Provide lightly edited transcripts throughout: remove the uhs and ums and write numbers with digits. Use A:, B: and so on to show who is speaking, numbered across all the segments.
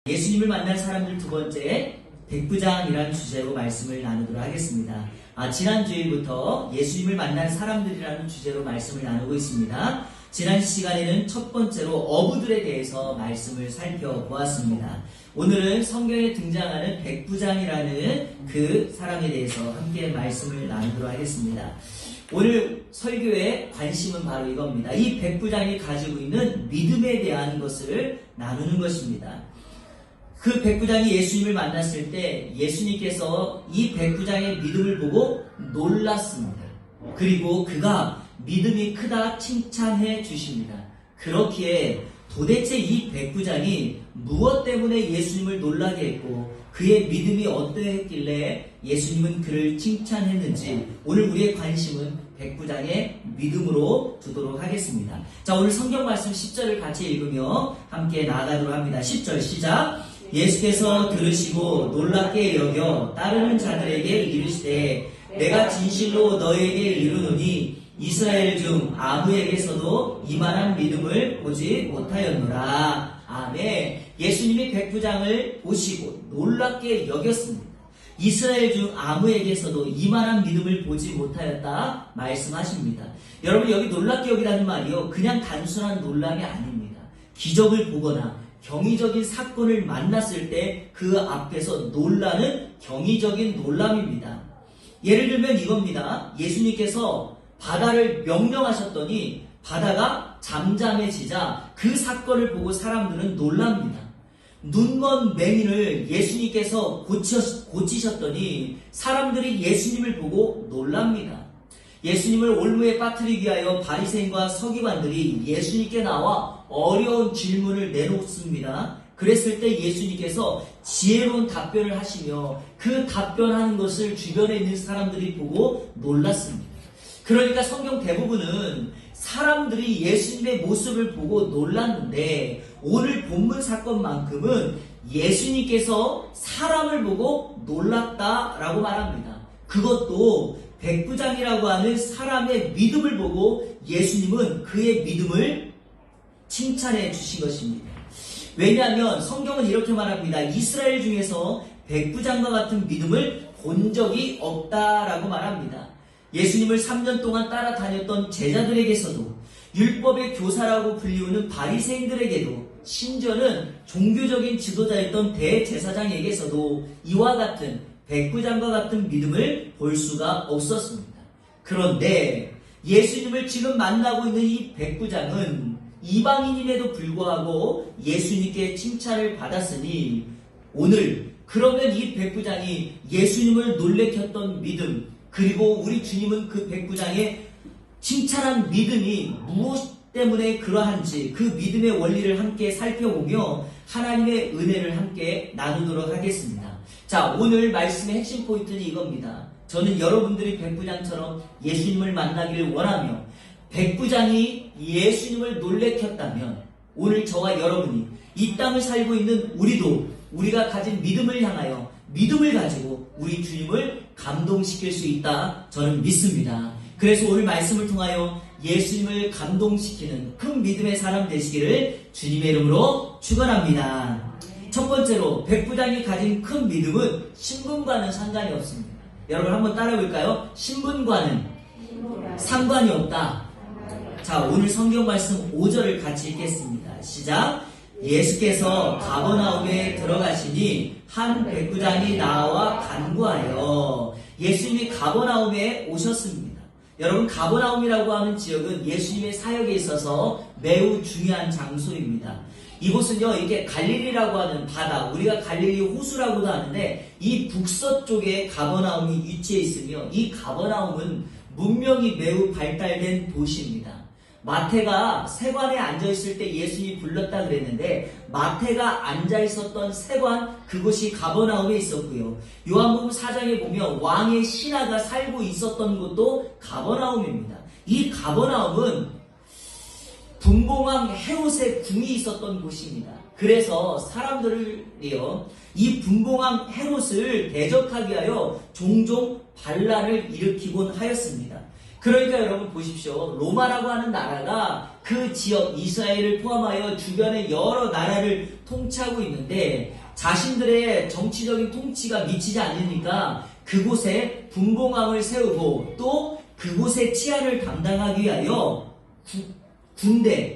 A: 예수님을 만난 사람들 두 번째, 백부장이라는 주제로 말씀을 나누도록 하겠습니다. 지난 주일부터 예수님을 만난 사람들이라는 주제로 말씀을 나누고 있습니다. 지난 시간에는 첫 번째로 어부들에 대해서 말씀을 살펴보았습니다. 오늘은 성경에 등장하는 백부장이라는 그 사람에 대해서 함께 말씀을 나누도록 하겠습니다. 오늘 설교의 관심은 바로 이겁니다. 이 백부장이 가지고 있는 믿음에 대한 것을 나누는 것입니다. 그 백부장이 예수님을 만났을 때 예수님께서 이 백부장의 믿음을 보고 놀랐습니다. 그리고 그가 믿음이 크다 칭찬해 주십니다. 그렇기에 도대체 이 백부장이 무엇 때문에 예수님을 놀라게 했고 그의 믿음이 어떠했길래 예수님은 그를 칭찬했는지 오늘 우리의 관심은 백부장의 믿음으로 두도록 하겠습니다. 자, 오늘 성경 말씀 10절을 같이 읽으며 함께 나아가도록 합니다. 10절 시작. 예수께서 들으시고 놀랍게 여겨 따르는 자들에게 이르시되 내가 진실로 너에게 이르노니 이스라엘 중 아무에게서도 이만한 믿음을 보지 못하였노라. 아멘. 예수님이 백부장을 보시고 놀랍게 여겼습니다. 이스라엘 중 아무에게서도 이만한 믿음을 보지 못하였다 말씀하십니다. 여러분, 여기 놀랍게 여기라는 말이요, 그냥 단순한 놀람이 아닙니다. 기적을 보거나 경이적인 사건을 만났을 때 그 앞에서 놀라는 경이적인 놀람입니다. 예를 들면 이겁니다. 예수님께서 바다를 명령하셨더니 바다가 잠잠해지자 그 사건을 보고 사람들은 놀랍니다. 눈먼 맹인을 예수님께서 고치셨더니 사람들이 예수님을 보고 놀랍니다. 예수님을 올무에 빠뜨리기 위하여 바리새인과 서기관들이 예수님께 나와 어려운 질문을 내놓습니다. 그랬을 때 예수님께서 지혜로운 답변을 하시며 그 답변하는 것을 주변에 있는 사람들이 보고 놀랐습니다. 그러니까 성경 대부분은 사람들이 예수님의 모습을 보고 놀랐는데 오늘 본문 사건만큼은 예수님께서 사람을 보고 놀랐다라고 말합니다. 그것도 백부장이라고 하는 사람의 믿음을 보고 예수님은 그의 믿음을 칭찬해 주신 것입니다. 왜냐하면 성경은 이렇게 말합니다. 이스라엘 중에서 백부장과 같은 믿음을 본 적이 없다라고 말합니다. 예수님을 3년 동안 따라다녔던 제자들에게서도 율법의 교사라고 불리우는 바리새인들에게도 심지어는 종교적인 지도자였던 대제사장에게서도 이와 같은 백부장과 같은 믿음을 볼 수가 없었습니다. 그런데 예수님을 지금 만나고 있는 이 백부장은 이방인임에도 불구하고 예수님께 칭찬을 받았으니 오늘 그러면 이 백부장이 예수님을 놀래켰던 믿음, 그리고 우리 주님은 그 백부장의 칭찬한 믿음이 무엇 때문에 그러한지 그 믿음의 원리를 함께 살펴보며 하나님의 은혜를 함께 나누도록 하겠습니다. 자, 오늘 말씀의 핵심 포인트는 이겁니다. 저는 여러분들이 백부장처럼 예수님을 만나기를 원하며 백부장이 예수님을 놀래켰다면 오늘 저와 여러분이 이 땅을 살고 있는 우리도 우리가 가진 믿음을 향하여 믿음을 가지고 우리 주님을 감동시킬 수 있다 저는 믿습니다. 그래서 오늘 말씀을 통하여 예수님을 감동시키는 큰 믿음의 사람 되시기를 주님의 이름으로 축원합니다. 첫 번째로 백부장이 가진 큰 믿음은 신분과는 상관이 없습니다. 여러분 한번 따라해볼까요? 신분과는 상관이 없다. 자, 오늘 성경 말씀 5절을 같이 읽겠습니다. 시작. 예수께서 가버나움에 들어가시니 한 백부장이 나와 간구하여. 예수님이 가버나움에 오셨습니다. 여러분, 가버나움이라고 하는 지역은 예수님의 사역에 있어서 매우 중요한 장소입니다. 이곳은요, 이게 갈릴리라고 하는 바다, 우리가 갈릴리 호수라고도 하는데 이 북서쪽에 가버나움이 위치해 있으며 이 가버나움은 문명이 매우 발달된 도시입니다. 마태가 세관에 앉아있을 때 예수님이 불렀다 그랬는데 마태가 앉아있었던 세관, 그곳이 가버나움에 있었고요. 요한복음 4장에 보면 왕의 신하가 살고 있었던 곳도 가버나움입니다. 이 가버나움은 분봉왕 헤롯의 궁이 있었던 곳입니다. 그래서 사람들이요, 이 분봉왕 헤롯을 대적하기 위하여 종종 반란을 일으키곤 하였습니다. 그러니까 여러분 보십시오. 로마라고 하는 나라가 그 지역 이스라엘을 포함하여 주변의 여러 나라를 통치하고 있는데 자신들의 정치적인 통치가 미치지 않으니까 그곳에 분봉왕을 세우고 또 그곳의 치안을 담당하기 위하여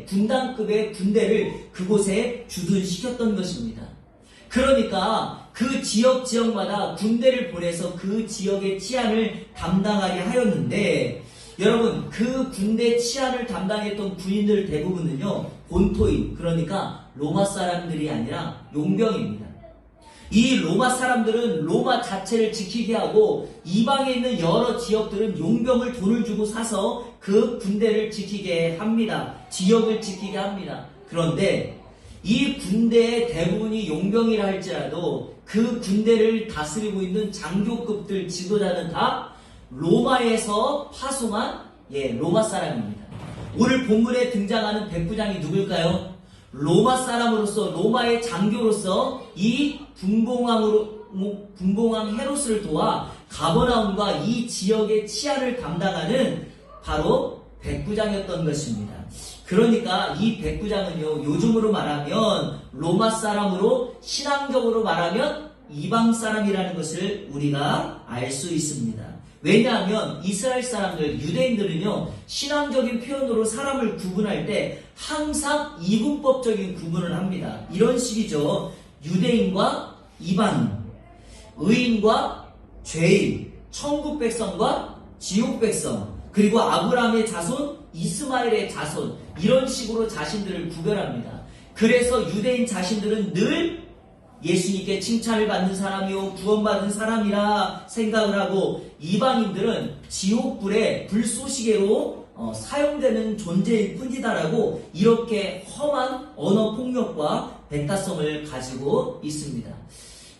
A: 군단급의 군대를 그곳에 주둔시켰던 것입니다. 그러니까 그 지역마다 군대를 보내서 그 지역의 치안을 담당하게 하였는데 여러분 그 군대 치안을 담당했던 군인들 대부분은요 본토인 그러니까 로마 사람들이 아니라 용병입니다. 이 로마 사람들은 로마 자체를 지키게 하고 이방에 있는 여러 지역들은 용병을 돈을 주고 사서 그 군대를 지키게 합니다. 지역을 지키게 합니다. 그런데 이 군대의 대부분이 용병이라 할지라도 그 군대를 다스리고 있는 장교급들 지도자는 다 로마에서 파송한 로마 사람입니다. 오늘 본문에 등장하는 백부장이 누굴까요? 로마 사람으로서 로마의 장교로서 이 분봉왕 헤롯을 도와 가버나움과 이 지역의 치안을 담당하는 바로 백부장이었던 것입니다. 그러니까 이 백부장은요 요즘으로 말하면 로마 사람으로 신앙적으로 말하면 이방 사람이라는 것을 우리가 알 수 있습니다. 왜냐하면 이스라엘 사람들, 유대인들은요 신앙적인 표현으로 사람을 구분할 때 항상 이분법적인 구분을 합니다. 이런 식이죠. 유대인과 이방인, 의인과 죄인, 천국 백성과 지옥 백성, 그리고 아브라함의 자손, 이스마엘의 자손, 이런 식으로 자신들을 구별합니다. 그래서 유대인 자신들은 늘 예수님께 칭찬을 받는 사람이요 구원받은 사람이라 생각을 하고 이방인들은 지옥불의 불쏘시개로 사용되는 존재일 뿐이다라고 이렇게 험한 언어폭력과 백다성을 가지고 있습니다.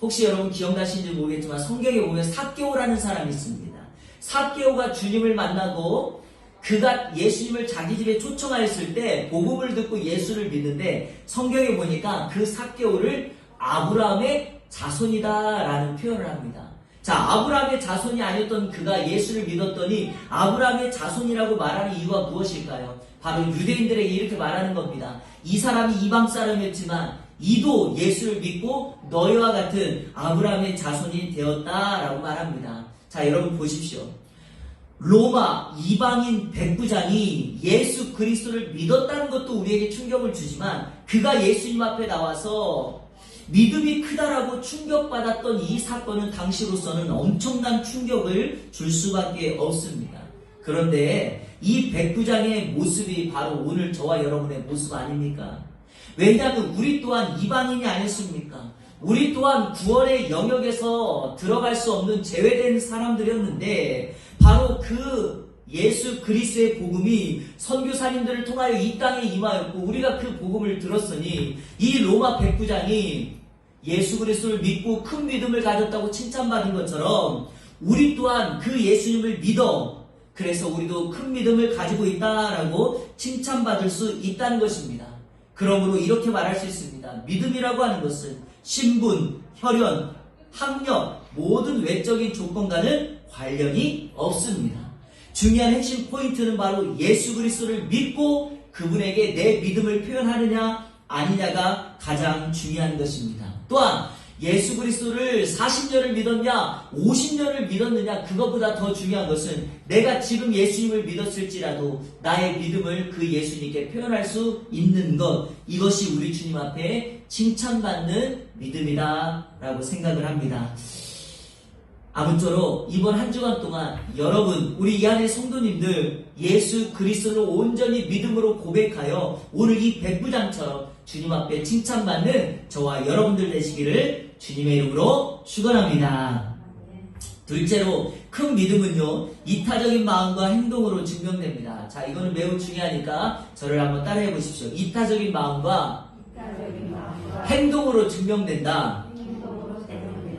A: 혹시 여러분 기억나시는지 모르겠지만 성경에 보면 삭개오라는 사람이 있습니다. 삭개오가 주님을 만나고 그가 예수님을 자기 집에 초청하였을 때 복음을 듣고 예수를 믿는데 성경에 보니까 그 삭개오를 아브라함의 자손이다라는 표현을 합니다. 자, 아브라함의 자손이 아니었던 그가 예수를 믿었더니 아브라함의 자손이라고 말하는 이유가 무엇일까요? 바로 유대인들에게 이렇게 말하는 겁니다. 이 사람이 이방 사람이었지만 이도 예수를 믿고 너희와 같은 아브라함의 자손이 되었다라고 말합니다. 자, 여러분 보십시오. 로마 이방인 백부장이 예수 그리스도를 믿었다는 것도 우리에게 충격을 주지만 그가 예수님 앞에 나와서 믿음이 크다라고 충격받았던 이 사건은 당시로서는 엄청난 충격을 줄 수밖에 없습니다. 그런데 이 백부장의 모습이 바로 오늘 저와 여러분의 모습 아닙니까? 왜냐하면 우리 또한 이방인이 아니었습니까? 우리 또한 구원의 영역에서 들어갈 수 없는 제외된 사람들이었는데 바로 그 예수 그리스도의 복음이 선교사님들을 통하여 이 땅에 임하였고 우리가 그 복음을 들었으니 이 로마 백부장이 예수 그리스도를 믿고 큰 믿음을 가졌다고 칭찬받은 것처럼 우리 또한 그 예수님을 믿어 그래서 우리도 큰 믿음을 가지고 있다라고 칭찬받을 수 있다는 것입니다. 그러므로 이렇게 말할 수 있습니다. 믿음이라고 하는 것은 신분, 혈연, 학력 모든 외적인 조건과는 관련이 없습니다. 중요한 핵심 포인트는 바로 예수 그리스도를 믿고 그분에게 내 믿음을 표현하느냐 아니냐가 가장 중요한 것입니다. 또한 예수 그리스도를 40년을 믿었냐 50년을 믿었느냐 그것보다 더 중요한 것은 내가 지금 예수님을 믿었을지라도 나의 믿음을 그 예수님께 표현할 수 있는 것 이것이 우리 주님 앞에 칭찬받는 믿음이다 라고 생각을 합니다. 아무쪼록 이번 한 주간 동안 여러분 우리 이 안의 성도님들 예수 그리스도를 온전히 믿음으로 고백하여 오늘 이 백부장처럼 주님 앞에 칭찬받는 저와 여러분들 되시기를 주님의 이름으로 축원합니다. 둘째로 큰 믿음은요 이타적인 마음과 행동으로 증명됩니다. 자, 이거는 매우 중요하니까 저를 한번 따라해 보십시오. 이타적인 마음과 행동으로 증명된다.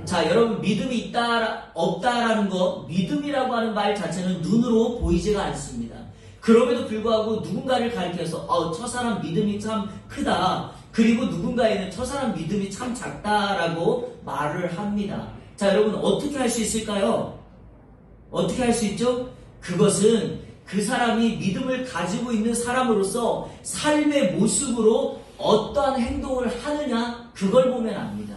A: 자, 여러분 믿음이 있다 없다라는 거 믿음이라고 하는 말 자체는 눈으로 보이지가 않습니다. 그럼에도 불구하고 누군가를 가리켜서 저 사람 믿음이 참 크다. 그리고 누군가에는 저 사람 믿음이 참 작다라고 말을 합니다. 자, 여러분 어떻게 할 수 있을까요? 어떻게 할 수 있죠? 그것은 그 사람이 믿음을 가지고 있는 사람으로서 삶의 모습으로 어떠한 행동을 하느냐, 그걸 보면 압니다.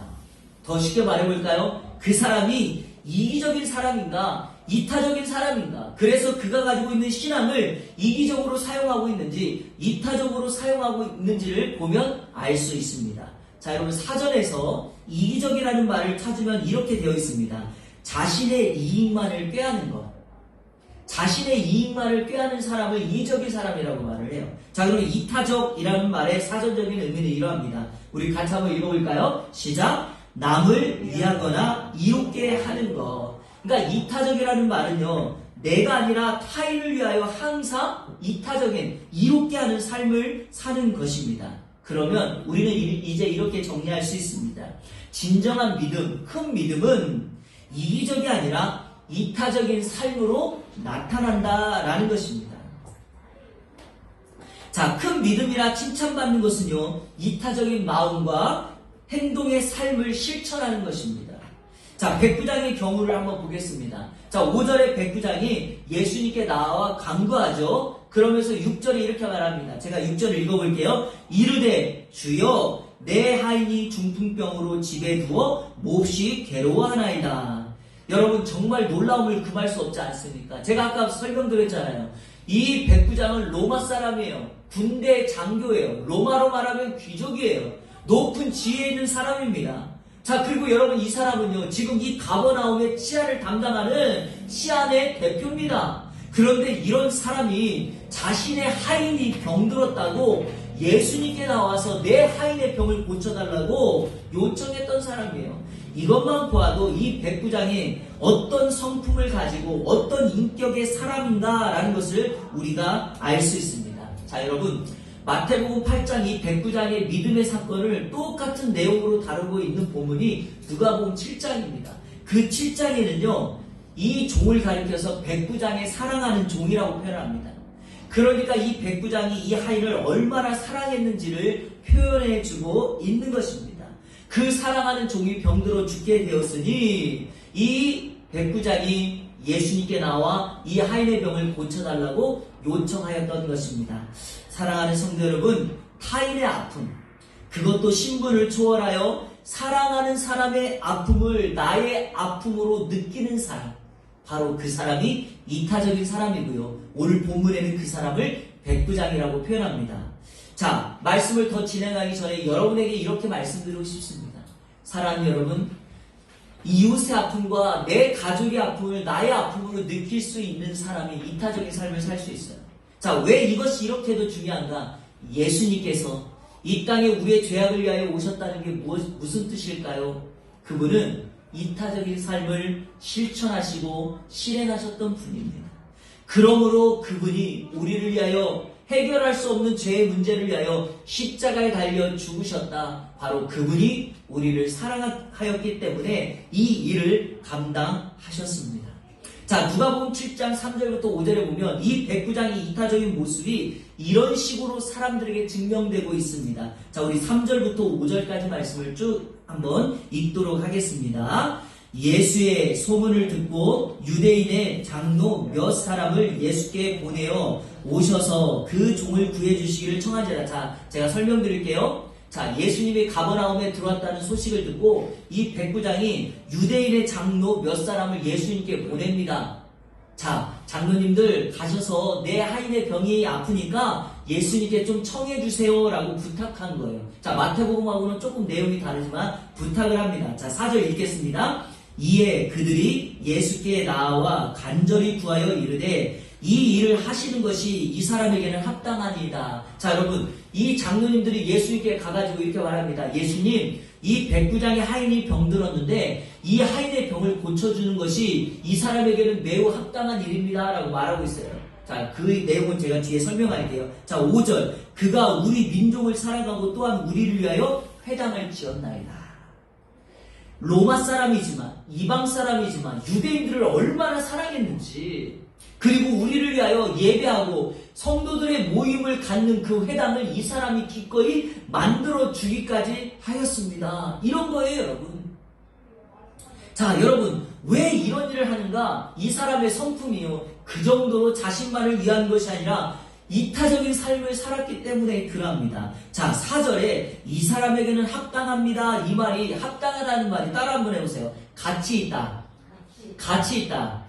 A: 더 쉽게 말해볼까요? 그 사람이 이기적인 사람인가, 이타적인 사람인가, 그래서 그가 가지고 있는 신앙을 이기적으로 사용하고 있는지 이타적으로 사용하고 있는지를 보면 알 수 있습니다. 자, 여러분, 사전에서 이기적이라는 말을 찾으면 이렇게 되어 있습니다. 자신의 이익만을 꾀하는 것. 자신의 이익만을 꾀하는 사람을 이기적인 사람이라고 말을 해요. 자, 그럼 이타적이라는 말의 사전적인 의미는 이러합니다. 우리 같이 한번 읽어볼까요? 시작! 남을 위하거나 이롭게 하는 것. 그러니까 이타적이라는 말은요, 내가 아니라 타인을 위하여 항상 이타적인, 이롭게 하는 삶을 사는 것입니다. 그러면 우리는 이제 이렇게 정리할 수 있습니다. 진정한 믿음, 큰 믿음은 이기적이 아니라 이타적인 삶으로 나타난다라는 것입니다. 자, 큰 믿음이라 칭찬받는 것은요, 이타적인 마음과 행동의 삶을 실천하는 것입니다. 자, 백부장의 경우를 한번 보겠습니다. 자, 5절에 백부장이 예수님께 나와 간구하죠. 그러면서 6절에 이렇게 말합니다. 제가 6절을 읽어볼게요. 이르되 주여 내 하인이 중풍병으로 집에 두어 몹시 괴로워하나이다. 여러분, 정말 놀라움을 금할 수 없지 않습니까? 제가 아까 설명드렸잖아요. 이 백부장은 로마 사람이에요. 군대 장교예요. 로마로 말하면 귀족이에요. 높은 지위에 있는 사람입니다. 자, 그리고 여러분, 이 사람은요, 지금 이 가버나움의 치안을 담당하는 치안의 대표입니다. 그런데 이런 사람이 자신의 하인이 병들었다고 예수님께 나와서 내 하인의 병을 고쳐달라고 요청했던 사람이에요. 이것만 보아도 이 백부장이 어떤 성품을 가지고 어떤 인격의 사람인가라는 것을 우리가 알 수 있습니다. 자, 여러분, 마태복음 8장 이 백부장의 믿음의 사건을 똑같은 내용으로 다루고 있는 본문이 누가복음 7장입니다. 그 7장에는요, 이 종을 가리켜서 백부장의 사랑하는 종이라고 표현합니다. 그러니까 이 백부장이 이 하인을 얼마나 사랑했는지를 표현해주고 있는 것입니다. 그 사랑하는 종이 병들어 죽게 되었으니 이 백부장이 예수님께 나와 이 하인의 병을 고쳐달라고 요청하였던 것입니다. 사랑하는 성도 여러분, 타인의 아픔, 그것도 신분을 초월하여 사랑하는 사람의 아픔을 나의 아픔으로 느끼는 사람, 바로 그 사람이 이타적인 사람이고요. 오늘 본문에는 그 사람을 백부장이라고 표현합니다. 자, 말씀을 더 진행하기 전에 여러분에게 이렇게 말씀드리고 싶습니다. 사랑하는 여러분, 이웃의 아픔과 내 가족의 아픔을 나의 아픔으로 느낄 수 있는 사람이 이타적인 삶을 살 수 있어요. 자, 왜 이것이 이렇게도 중요한가? 예수님께서 이 땅에 우리의 죄악을 위하여 오셨다는 게 무슨 뜻일까요? 그분은 이타적인 삶을 실천하시고 실행하셨던 분입니다. 그러므로 그분이 우리를 위하여 해결할 수 없는 죄의 문제를 위하여 십자가에 달려 죽으셨다. 바로 그분이 우리를 사랑하였기 때문에 이 일을 감당하셨습니다. 자, 누가복음 7장 3절부터 5절에 보면 이 백부장의 이타적인 모습이 이런 식으로 사람들에게 증명되고 있습니다. 자, 우리 3절부터 5절까지 말씀을 쭉 한번 읽도록 하겠습니다. 예수의 소문을 듣고 유대인의 장로 몇 사람을 예수께 보내어 오셔서 그 종을 구해주시기를 청하지라. 자, 제가 설명드릴게요. 자, 예수님이 가버나움에 들어왔다는 소식을 듣고 이 백부장이 유대인의 장로 몇 사람을 예수님께 보냅니다. 자, 장로님들 가셔서 내 하인의 병이 아프니까 예수님께 좀 청해주세요 라고 부탁한 거예요. 자, 마태복음하고는 조금 내용이 다르지만 부탁을 합니다. 자, 4절 읽겠습니다. 이에 그들이 예수께 나와 간절히 구하여 이르되 이 일을 하시는 것이 이 사람에게는 합당하니이다. 자, 여러분, 이 장로님들이 예수님께 가가지고 이렇게 말합니다. 예수님, 이 백부장의 하인이 병들었는데 이 하인의 병을 고쳐주는 것이 이 사람에게는 매우 합당한 일입니다 라고 말하고 있어요. 자, 그 내용은 제가 뒤에 설명할게요. 자, 5절, 그가 우리 민족을 사랑하고 또한 우리를 위하여 회당을 지었나이다. 로마 사람이지만, 이방 사람이지만 유대인들을 얼마나 사랑했는지, 그리고 우리를 위하여 예배하고 성도들의 모임을 갖는 그 회당을 이 사람이 기꺼이 만들어 주기까지 하였습니다. 이런 거예요, 여러분. 자, 여러분, 왜 이런 일을 하는가? 이 사람의 성품이요, 그 정도로 자신만을 위한 것이 아니라 이타적인 삶을 살았기 때문에 그럽니다. 자, 4절에 이 사람에게는 합당합니다. 이 말이 합당하다는 말이 따라 한번 해보세요. 가치 있다. 가치 있다.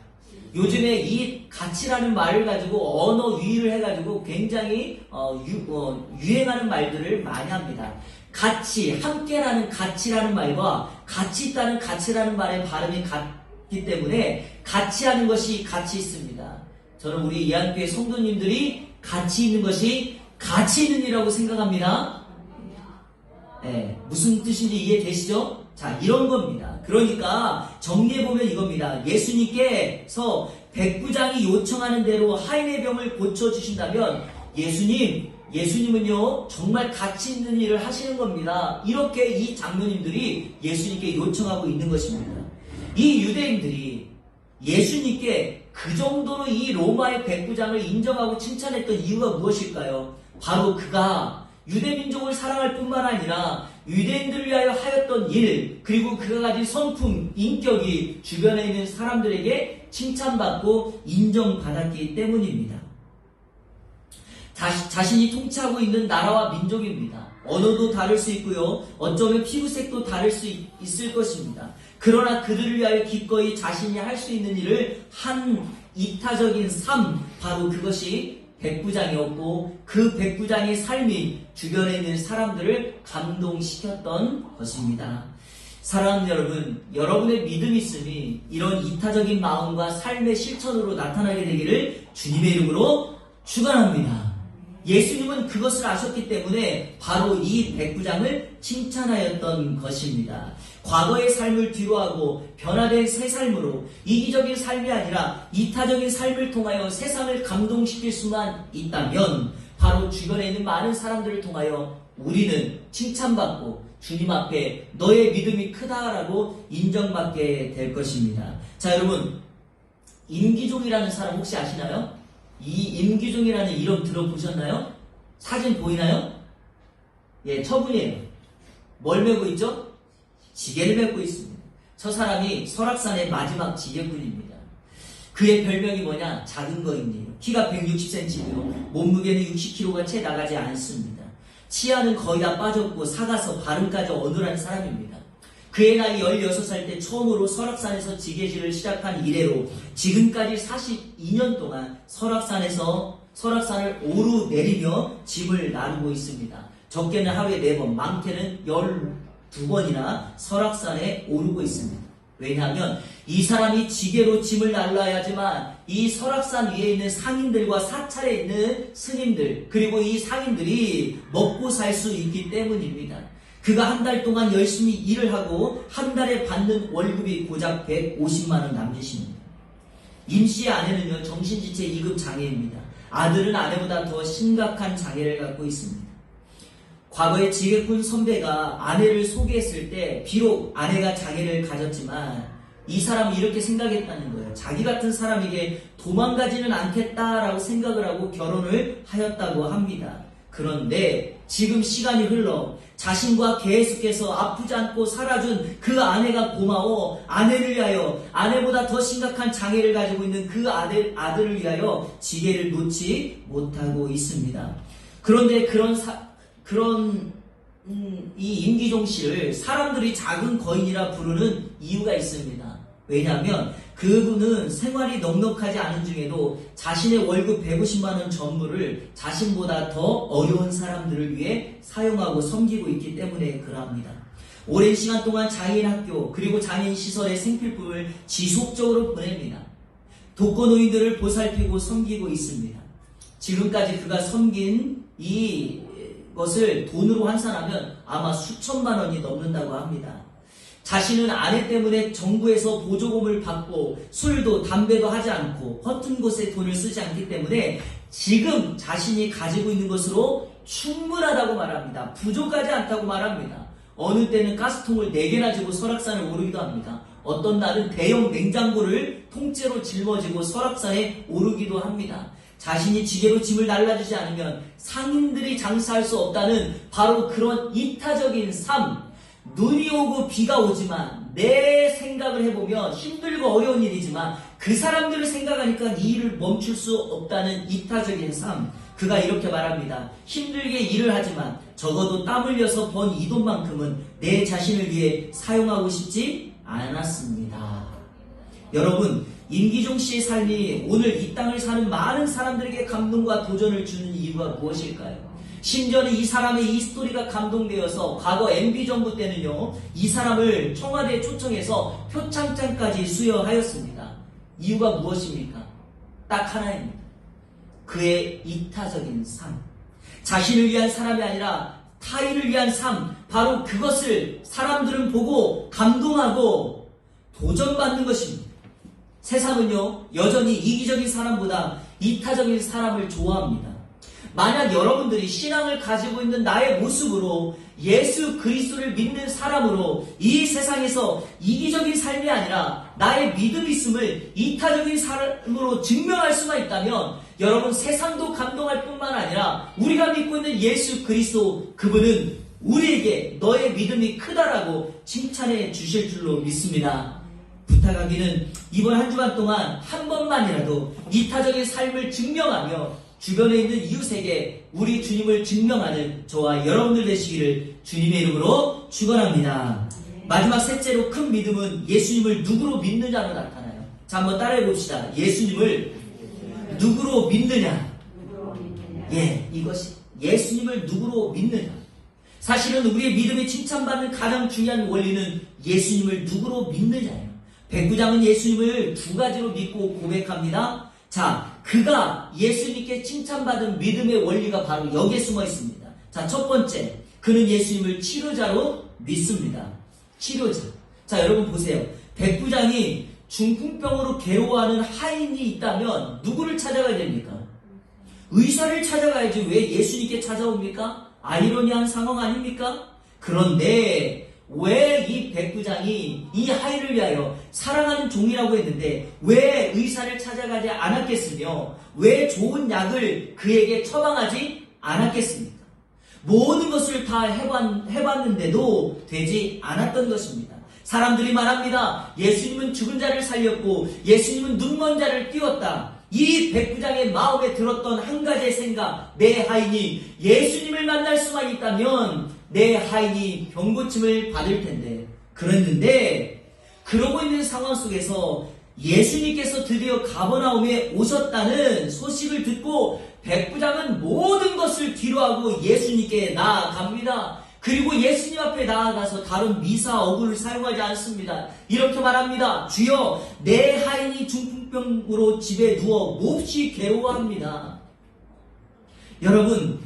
A: 요즘에 이 가치라는 말을 가지고 언어 유희를 해가지고 굉장히 유행하는 말들을 많이 합니다. 가치, 함께라는 가치라는 말과 가치 있다는 가치라는 말의 발음이 같기 때문에 가치하는 것이 가치 있습니다. 저는 우리 이한교회 성도님들이 가치 있는 것이 가치 있는 일이라고 생각합니다. 네, 무슨 뜻인지 이해되시죠? 자, 이런 겁니다. 그러니까 정리해보면 이겁니다. 예수님께서 백부장이 요청하는 대로 하인의 병을 고쳐주신다면 예수님은요 정말 가치 있는 일을 하시는 겁니다. 이렇게 이 장로님들이 예수님께 요청하고 있는 것입니다. 이 유대인들이 예수님께 그 정도로 이 로마의 백부장을 인정하고 칭찬했던 이유가 무엇일까요? 바로 그가 유대민족을 사랑할 뿐만 아니라 유대인들을 위하여 하였던 일, 그리고 그가 가진 성품, 인격이 주변에 있는 사람들에게 칭찬받고 인정받았기 때문입니다. 자신이 통치하고 있는 나라와 민족입니다. 언어도 다를 수 있고요. 어쩌면 피부색도 다를 수 있을 것입니다. 그러나 그들을 위하여 기꺼이 자신이 할 수 있는 일을 한 이타적인 삶, 바로 그것이 백부장이었고 그 백부장의 삶이 주변에 있는 사람들을 감동시켰던 것입니다. 사랑하는 여러분, 여러분의 믿음 있음이 이런 이타적인 마음과 삶의 실천으로 나타나게 되기를 주님의 이름으로 축원합니다. 예수님은 그것을 아셨기 때문에 바로 이 백부장을 칭찬하였던 것입니다. 과거의 삶을 뒤로하고 변화된 새 삶으로 이기적인 삶이 아니라 이타적인 삶을 통하여 세상을 감동시킬 수만 있다면 바로 주변에 있는 많은 사람들을 통하여 우리는 칭찬받고 주님 앞에 너의 믿음이 크다라고 인정받게 될 것입니다. 자, 여러분, 임기종이라는 사람 혹시 아시나요? 이 임기종이라는 이름 들어보셨나요? 사진 보이나요? 예, 처분이에요. 뭘 메고 있죠? 지게를 메고 있습니다. 저 사람이 설악산의 마지막 지게꾼입니다. 그의 별명이 뭐냐? 작은 거인이에요. 키가 160cm고요. 몸무게는 60kg가 채 나가지 않습니다. 치아는 거의 다 빠졌고 사가서 발음까지 어눌한 사람입니다. 그의 나이 16살 때 처음으로 설악산에서 지게질을 시작한 이래로 지금까지 42년 동안 설악산을 오르내리며 짐을 나르고 있습니다. 적게는 하루에 4번, 많게는 12번이나 설악산에 오르고 있습니다. 왜냐하면 이 사람이 지게로 짐을 날라야지만 이 설악산 위에 있는 상인들과 사찰에 있는 스님들, 그리고 이 상인들이 먹고 살 수 있기 때문입니다. 그가 한 달 동안 열심히 일을 하고 한 달에 받는 월급이 고작 150만 원 남짓입니다. 임씨의 아내는요, 정신지체 2급 장애입니다. 아들은 아내보다 더 심각한 장애를 갖고 있습니다. 과거에 지게꾼 선배가 아내를 소개했을 때 비록 아내가 장애를 가졌지만 이 사람은 이렇게 생각했다는 거예요. 자기 같은 사람에게 도망가지는 않겠다라고 생각을 하고 결혼을 하였다고 합니다. 그런데 지금 시간이 흘러 자신과 계속해서 아프지 않고 살아준 그 아내가 고마워 아내를 위하여, 아내보다 더 심각한 장애를 가지고 있는 그 아들을 위하여 지게를 놓지 못하고 있습니다. 그런데 이 임기종 씨를 사람들이 작은 거인이라 부르는 이유가 있습니다. 왜냐하면 그분은 생활이 넉넉하지 않은 중에도 자신의 월급 150만 원 전부를 자신보다 더 어려운 사람들을 위해 사용하고 섬기고 있기 때문에 그러합니다. 오랜 시간 동안 장애인 학교 그리고 장애인 시설의 생필품을 지속적으로 보냅니다. 독거노인들을 보살피고 섬기고 있습니다. 지금까지 그가 섬긴 이것을 돈으로 환산하면 아마 수천만 원이 넘는다고 합니다. 자신은 아내 때문에 정부에서 보조금을 받고 술도 담배도 하지 않고 허튼 곳에 돈을 쓰지 않기 때문에 지금 자신이 가지고 있는 것으로 충분하다고 말합니다. 부족하지 않다고 말합니다. 어느 때는 가스통을 4개나 지고 설악산을 오르기도 합니다. 어떤 날은 대형 냉장고를 통째로 짊어지고 설악산에 오르기도 합니다. 자신이 지게로 짐을 날라주지 않으면 상인들이 장사할 수 없다는 바로 그런 이타적인 삶, 눈이 오고 비가 오지만 내 생각을 해보면 힘들고 어려운 일이지만 그 사람들을 생각하니까 이 일을 멈출 수 없다는 이타적인 삶. 그가 이렇게 말합니다. 힘들게 일을 하지만 적어도 땀 흘려서 번 이 돈만큼은 내 자신을 위해 사용하고 싶지 않았습니다. 여러분, 임기종 씨의 삶이 오늘 이 땅을 사는 많은 사람들에게 감동과 도전을 주는 이유가 무엇일까요? 심지어는 이 사람의 이 스토리가 감동되어서 과거 MB 정부 때는요, 이 사람을 청와대에 초청해서 표창장까지 수여하였습니다. 이유가 무엇입니까? 딱 하나입니다. 그의 이타적인 삶. 자신을 위한 사람이 아니라 타인을 위한 삶. 바로 그것을 사람들은 보고 감동하고 도전받는 것입니다. 세상은요, 여전히 이기적인 사람보다 이타적인 사람을 좋아합니다. 만약 여러분들이 신앙을 가지고 있는 나의 모습으로 예수 그리스도를 믿는 사람으로 이 세상에서 이기적인 삶이 아니라 나의 믿음이 있음을 이타적인 삶으로 증명할 수만 있다면 여러분, 세상도 감동할 뿐만 아니라 우리가 믿고 있는 예수 그리스도, 그분은 우리에게 너의 믿음이 크다라고 칭찬해 주실 줄로 믿습니다. 부탁하기는 이번 한 주간 동안 한 번만이라도 이타적인 삶을 증명하며 주변에 있는 이웃에게 우리 주님을 증명하는 저와 여러분들 되시기를 주님의 이름으로 축원합니다. 마지막 셋째로, 큰 믿음은 예수님을 누구로 믿느냐로 나타나요. 자, 한번 따라해 봅시다. 예수님을 누구로 믿느냐. 예, 이것이 예수님을 누구로 믿느냐. 사실은 우리의 믿음이 칭찬받는 가장 중요한 원리는 예수님을 누구로 믿느냐예요. 백부장은 예수님을 두 가지로 믿고 고백합니다. 자, 그가 예수님께 칭찬받은 믿음의 원리가 바로 여기에 숨어 있습니다. 자, 첫 번째, 그는 예수님을 치료자로 믿습니다. 치료자. 자, 여러분 보세요. 백부장이 중풍병으로 괴로워하는 하인이 있다면 누구를 찾아가야 됩니까? 의사를 찾아가야지 왜 예수님께 찾아옵니까? 아이러니한 상황 아닙니까? 그런데 왜 이 백부장이 이 하인을 위하여 사랑하는 종이라고 했는데 왜 의사를 찾아가지 않았겠으며 왜 좋은 약을 그에게 처방하지 않았겠습니까? 모든 것을 다 해봤는데도 되지 않았던 것입니다. 사람들이 말합니다. 예수님은 죽은 자를 살렸고 예수님은 눈먼 자를 띄웠다. 이 백부장의 마음에 들었던 한 가지의 생각, 내 하인이 예수님을 만날 수만 있다면 내 하인이 병고침을 받을 텐데, 그랬는데 그러고 있는 상황 속에서 예수님께서 드디어 가버나움에 오셨다는 소식을 듣고 백부장은 모든 것을 뒤로하고 예수님께 나아갑니다. 그리고 예수님 앞에 나아가서 다른 미사 어구를 사용하지 않습니다. 이렇게 말합니다. 주여, 내 하인이 중풍병으로 집에 누워 몹시 괴로워합니다. 여러분,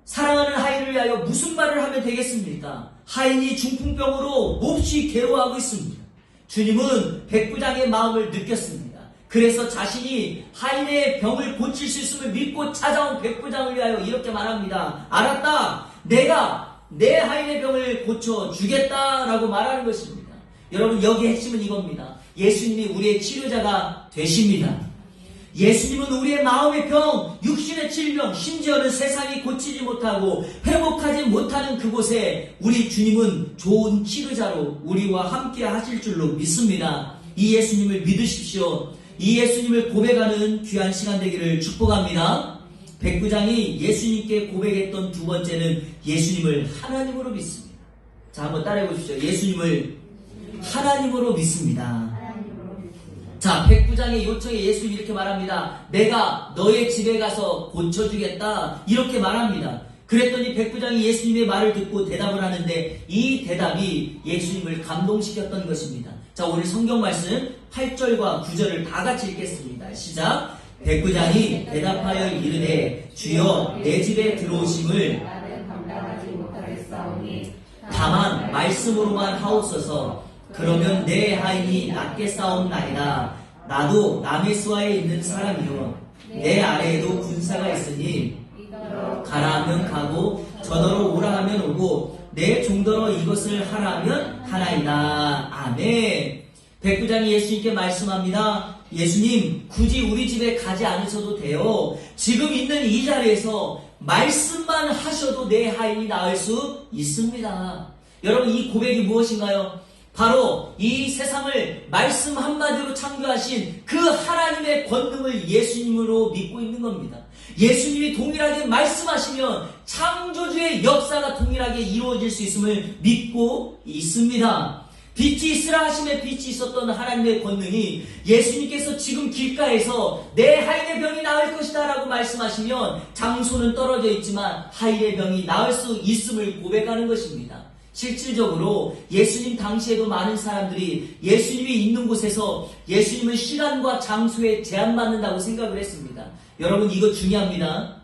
A: 사랑하는 하인을 위하여 무슨 말을 하면 되겠습니까? 하인이 중풍병으로 몹시 괴로워하고 있습니다. 주님은 백부장의 마음을 느꼈습니다. 그래서 자신이 하인의 병을 고칠 수 있음을 믿고 찾아온 백부장을 위하여 이렇게 말합니다. 알았다. 내가 내 하인의 병을 고쳐주겠다라고 말하는 것입니다. 여러분, 여기의 핵심은 이겁니다. 예수님이 우리의 치료자가 되십니다. 예수님은 우리의 마음의 병, 육신의 질병, 심지어는 세상이 고치지 못하고 회복하지 못하는 그곳에 우리 주님은 좋은 치료자로 우리와 함께 하실 줄로 믿습니다. 이 예수님을 믿으십시오. 이 예수님을 고백하는 귀한 시간 되기를 축복합니다. 백부장이 예수님께 고백했던 두 번째는 예수님을 하나님으로 믿습니다. 자, 한번 따라해 보십시오. 예수님을 하나님으로 믿습니다. 자, 백부장의 요청에 예수님이 이렇게 말합니다. 내가 너의 집에 가서 고쳐주겠다. 이렇게 말합니다. 그랬더니 백부장이 예수님의 말을 듣고 대답을 하는데 이 대답이 예수님을 감동시켰던 것입니다. 자, 오늘 성경 말씀 8절과 9절을 다 같이 읽겠습니다. 시작. 백부장이 대답하여 이르되 주여, 내 집에 들어오심을 다만 말씀으로만 하옵소서. 그러면 내 하인이 낫게 싸움나이다. 나도 남의 있는 사람이요, 내 아래에도 군사가 있으니 가라 하면 가고 저더러 오라 하면 오고 내 종더러 이것을 하라 하면 하나이다. 아멘. 백부장이 예수님께 말씀합니다. 예수님, 굳이 우리 집에 가지 않으셔도 돼요. 지금 있는 이 자리에서 말씀만 하셔도 내 하인이 나을 수 있습니다. 여러분, 이 고백이 무엇인가요? 바로 이 세상을 말씀 한마디로 창조하신 그 하나님의 권능을 예수님으로 믿고 있는 겁니다. 예수님이 동일하게 말씀하시면 창조주의 역사가 동일하게 이루어질 수 있음을 믿고 있습니다. 빛이 있으라 하심에 빛이 있었던 하나님의 권능이 예수님께서 지금 길가에서 내 하인의 병이 나을 것이다 라고 말씀하시면 장소는 떨어져 있지만 하인의 병이 나을 수 있음을 고백하는 것입니다. 실질적으로 예수님 당시에도 많은 사람들이 예수님이 있는 곳에서 예수님은 시간과 장소에 제한받는다고 생각을 했습니다. 여러분, 이거 중요합니다.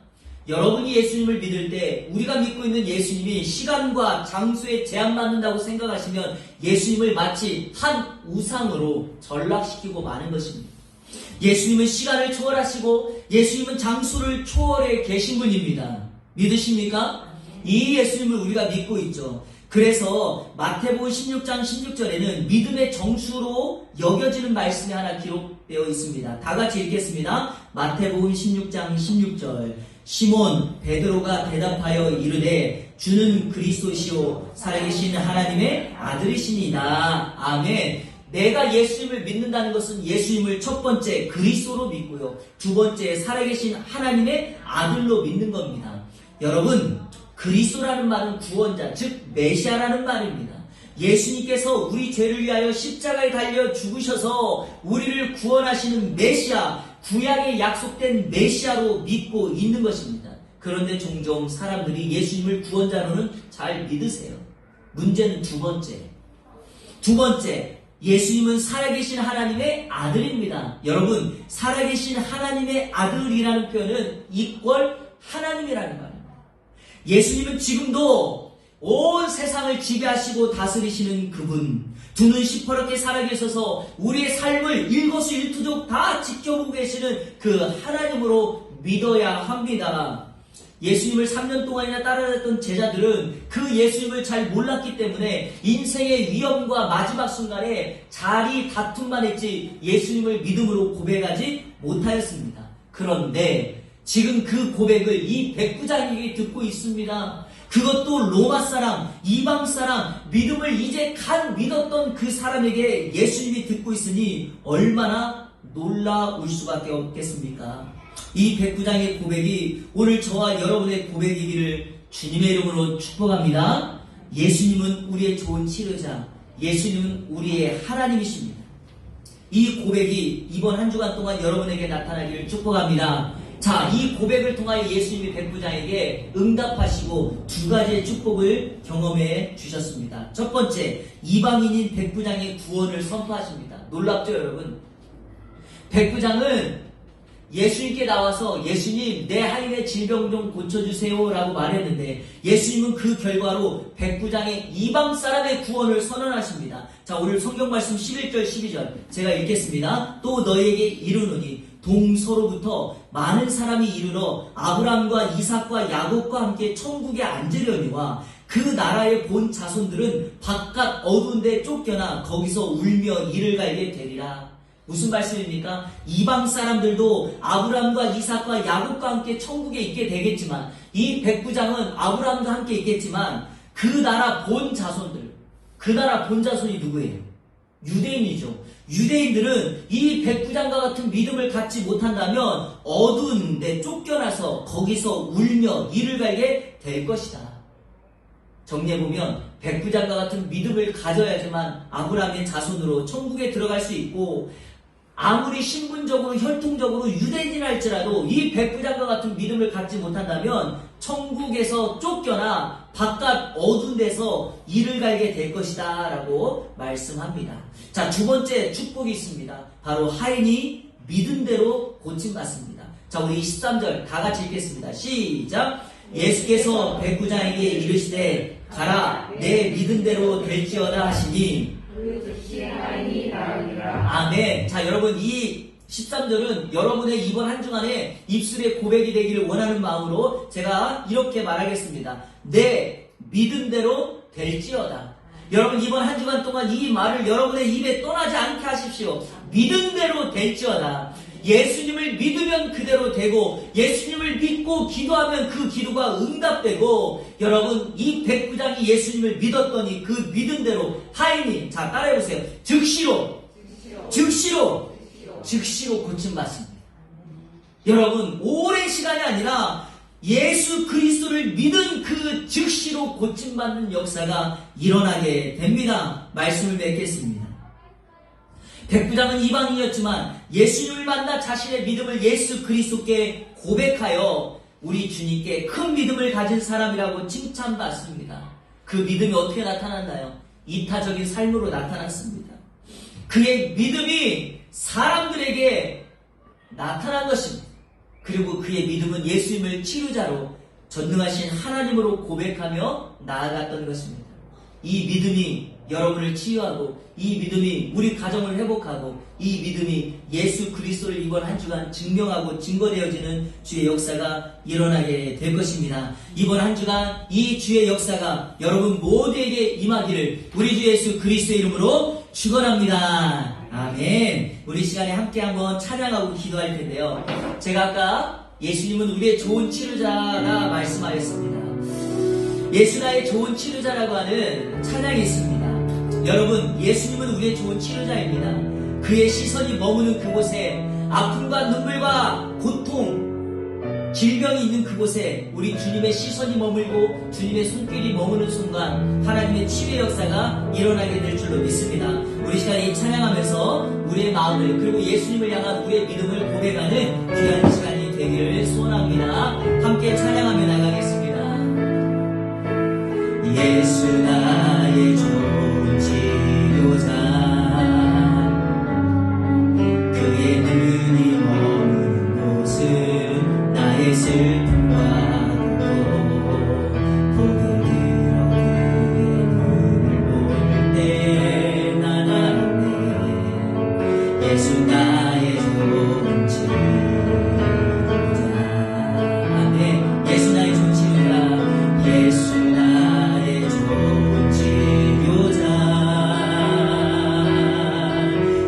A: 여러분이 예수님을 믿을 때 우리가 믿고 있는 예수님이 시간과 장소에 제한받는다고 생각하시면 예수님을 마치 한 우상으로 전락시키고 마는 것입니다. 예수님은 시간을 초월하시고 예수님은 장소를 초월해 계신 분입니다. 믿으십니까? 이 예수님을 우리가 믿고 있죠. 그래서 마태복음 16장 16절에는 믿음의 정수로 여겨지는 말씀이 하나 기록되어 있습니다. 다 같이 읽겠습니다. 마태복음 16장 16절. 시몬 베드로가 대답하여 이르되 주는 그리스도시요 살아계신 하나님의 아들이시니이다. 아멘. 내가 예수님을 믿는다는 것은 예수님을 첫 번째 그리스도로 믿고요, 두 번째 살아계신 하나님의 아들로 믿는 겁니다. 여러분, 그리스도라는 말은 구원자, 즉 메시아라는 말입니다. 예수님께서 우리 죄를 위하여 십자가에 달려 죽으셔서 우리를 구원하시는 메시아, 구약에 약속된 메시아로 믿고 있는 것입니다. 그런데 종종 사람들이 예수님을 구원자로는 잘 믿으세요. 문제는 두 번째, 예수님은 살아계신 하나님의 아들입니다. 여러분, 살아계신 하나님의 아들이라는 표현은 이퀄 하나님이라는 말입니다. 예수님은 지금도 온 세상을 지배하시고 다스리시는 그분, 두 눈 시퍼렇게 살아계셔서 우리의 삶을 일거수일투족 다 지켜보고 계시는 그 하나님으로 믿어야 합니다. 예수님을 3년 동안이나 따라다녔던 제자들은 그 예수님을 잘 몰랐기 때문에 인생의 위험과 마지막 순간에 자리 다툼만 했지 예수님을 믿음으로 고백하지 못하였습니다. 그런데 지금 그 고백을 이 백부장에게 듣고 있습니다. 그것도 로마 사람, 이방 사람, 믿음을 이제 간 믿었던 그 사람에게 예수님이 듣고 있으니 얼마나 놀라울 수밖에 없겠습니까? 이 백부장의 고백이 오늘 저와 여러분의 고백이기를 주님의 이름으로 축복합니다. 예수님은 우리의 좋은 치료자, 예수님은 우리의 하나님이십니다. 이 고백이 이번 한 주간 동안 여러분에게 나타나기를 축복합니다. 자, 이 고백을 통하여 예수님이 백부장에게 응답하시고 두 가지의 축복을 경험해 주셨습니다. 첫 번째, 이방인인 백부장의 구원을 선포하십니다. 놀랍죠, 여러분? 백부장은 예수님께 나와서 예수님, 내 하인의 질병 좀 고쳐주세요 라고 말했는데 예수님은 그 결과로 백부장의 이방 사람의 구원을 선언하십니다. 자, 오늘 성경 말씀 11절 12절 제가 읽겠습니다. 또 너희에게 이르노니 동서로부터 많은 사람이 이르러 아브라함과 이삭과 야곱과 함께 천국에 앉으려니와 그 나라의 본 자손들은 바깥 어두운 데 쫓겨나 거기서 울며 이를 갈게 되리라. 무슨 말씀입니까? 이방 사람들도 아브라함과 이삭과 야곱과 함께 천국에 있게 되겠지만 이 백부장은 아브라함과 함께 있겠지만 그 나라 본 자손들, 그 나라 본 자손이 누구예요? 유대인이죠. 유대인들은 이 백부장과 같은 믿음을 갖지 못한다면 어두운 데 쫓겨나서 거기서 울며 이를 갈게 될 것이다. 정리해보면 백부장과 같은 믿음을 가져야지만 아브라함의 자손으로 천국에 들어갈 수 있고, 아무리 신분적으로 혈통적으로 유대인이라 할지라도 이 백부장과 같은 믿음을 갖지 못한다면 천국에서 쫓겨나 바깥 어두운 데서 이를 갈게 될 것이다 라고 말씀합니다. 자, 두 번째 축복이 있습니다. 바로 하인이 믿음대로 고침받습니다. 자, 우리 23절 다 같이 읽겠습니다. 시작! 예수께서 백부장에게 이르시되 가라, 내 믿음대로 될지어다 하시니 아멘. 자, 여러분, 이 13절은 여러분의 이번 한 주간에 입술의 고백이 되기를 원하는 마음으로 제가 이렇게 말하겠습니다. 내 믿음대로 될지어다. 여러분, 이번 한 주간 동안 이 말을 여러분의 입에 떠나지 않게 하십시오. 믿음대로 될지어다. 예수님을 믿으면 그대로 되고 예수님을 믿고 기도하면 그 기도가 응답되고 여러분 이 백부장이 예수님을 믿었더니 그 믿은 대로 하인이 자 따라해보세요. 즉시로 고침받습니다. 여러분 오랜 시간이 아니라 예수 그리스도를 믿은 그 즉시로 고침받는 역사가 일어나게 됩니다. 말씀을 맺겠습니다. 백부장은 이방인이었지만 예수님을 만나 자신의 믿음을 예수 그리스도께 고백하여 우리 주님께 큰 믿음을 가진 사람이라고 칭찬받습니다. 그 믿음이 어떻게 나타났나요? 이타적인 삶으로 나타났습니다. 그의 믿음이 사람들에게 나타난 것입니다. 그리고 그의 믿음은 예수님을 치유자로 전능하신 하나님으로 고백하며 나아갔던 것입니다. 이 믿음이 여러분을 치유하고 이 믿음이 우리 가정을 회복하고 이 믿음이 예수 그리스도를 이번 한 주간 증명하고 증거되어지는 주의 역사가 일어나게 될 것입니다. 이번 한 주간 이 주의 역사가 여러분 모두에게 임하기를 우리 주 예수 그리스도의 이름으로 축원합니다. 아멘. 우리 시간에 함께 한번 찬양하고 기도할 텐데요. 제가 아까 예수님은 우리의 좋은 치료자라 말씀하였습니다. 예수 나의 좋은 치료자라고 하는 찬양이 있습니다. 여러분 예수님은 우리의 좋은 치료자입니다. 그의 시선이 머무는 그곳에 아픔과 눈물과 고통 질병이 있는 그곳에 우리 주님의 시선이 머물고 주님의 손길이 머무는 순간 하나님의 치유의 역사가 일어나게 될 줄로 믿습니다. 우리 시간에 찬양하면서 우리의 마음을 그리고 예수님을 향한 우리의 믿음을 고백하는 귀한 시간이 되기를 소원합니다. 함께 찬양하며 나가겠습니다. 예수 나의 좋은 치료자 그의 눈이 머무는 곳은 나의 슬픔과 고통 고개 들어 그의 눈을 볼 때 난 알았네 예수 나의 좋은 치료자 아멘 예수 나의 좋은 치료자 예수 나의 좋은 치료자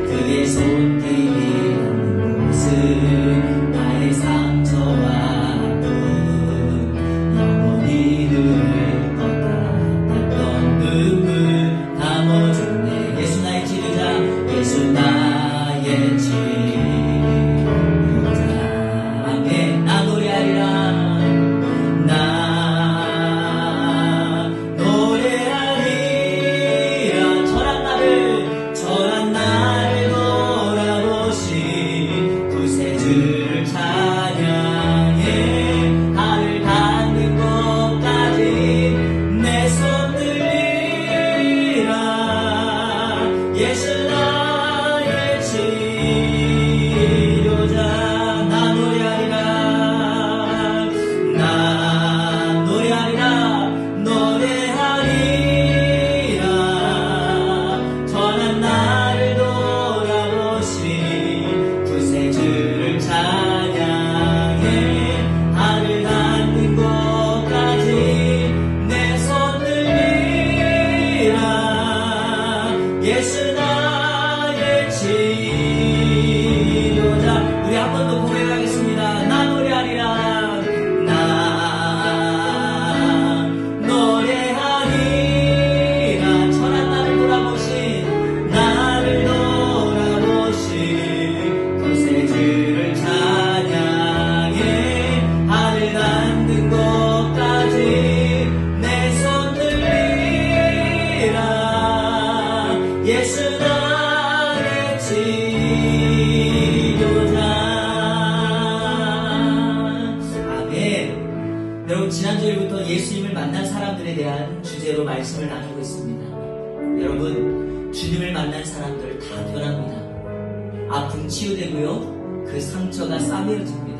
A: 그의 손길이 닿는 곳은 나의 상처와 아픔 영원히 늘 것 같았던 눈물 담아줬네 예수 나의 치료자 예수 나의 치료자 아멘 나 노래하리라 나 노래하리라 저란 나를 돌아보신 구세주를 찬양해 하늘 닿는 곳까지 내 손 들리라 예수 나의 치료자 나 노래하리라 노래하리라 전한 나를 돌아보신 구세주를 찬양해 하늘 닿는 곳까지 내 손 들리라 예수 나의 치료자 우리 한 번 더 고백하겠습니다. 나 노래하리라 나 노래하리라 천한 나를 돌아보신 구세주를 찬양해 하늘 닿는 곳까지 내 손 들리라 예수 나의 치료자 아멘. 여러분 지난주일부터 예수님을 만난 사람들에 대한 주제로 말씀을 나누고 있습니다. 여러분 주님을 만난 사람들 다 변합니다. 아픔 치유되고요. 그 상처가 싸매어집니다.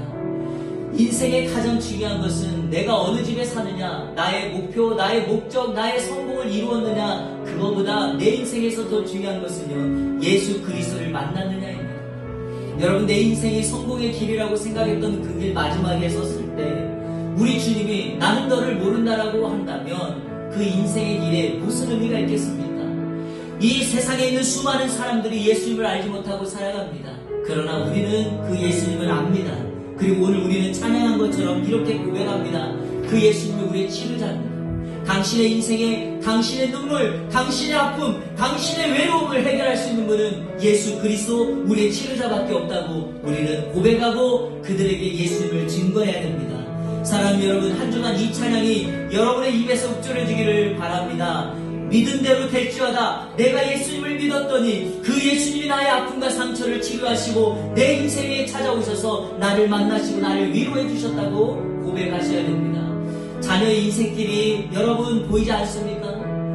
A: 인생의 가장 중요한 것은 내가 어느 집에 사느냐 나의 목표, 나의 목적, 나의 성공을 이루었느냐 그거보다 내 인생에서 더 중요한 것은요 예수 그리스도를 만났느냐입니다. 여러분 내 인생이 성공의 길이라고 생각했던 그 길 마지막에 섰을 때 우리 주님이 나는 너를 모른다라고 한다면 그 인생의 길에 무슨 의미가 있겠습니까? 이 세상에 있는 수많은 사람들이 예수님을 알지 못하고 살아갑니다. 그러나 우리는 그 예수님을 압니다. 그리고 오늘 우리는 찬양한 것처럼 이렇게 고백합니다. 그 예수님은 우리의 치료자입니다. 당신의 인생에 당신의 눈물, 당신의 아픔, 당신의 외로움을 해결할 수 있는 분은 예수 그리스도 우리의 치료자밖에 없다고 우리는 고백하고 그들에게 예수님을 증거해야 됩니다. 사랑하는 여러분, 한 주간 이 찬양이 여러분의 입에서 읊조려지기를 바랍니다. 믿은 대로 될지어다. 내가 예수님을 믿었더니 그 예수님이 나의 아픔과 상처를 치료하시고 내 인생에 찾아오셔서 나를 만나시고 나를 위로해 주셨다고 고백하셔야 됩니다. 자녀의 인생길이 여러분 보이지 않습니까?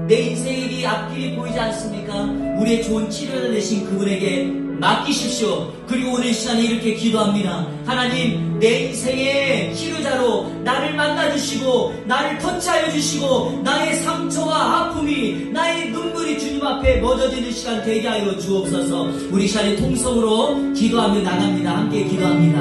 A: 내 인생의 이 앞길이 보이지 않습니까? 우리의 좋은 치료자 되신 그분에게 맡기십시오. 그리고 오늘 시간에 이렇게 기도합니다. 하나님, 내 인생의 치료자로 나를 만나주시고 나를 터치하여 주시고 나의 상처와 아픔이 나의 눈물이 주님 앞에 멎어지는 시간 되게 하여 주옵소서. 우리 시간에 통성으로 기도하며 나갑니다. 함께 기도합니다.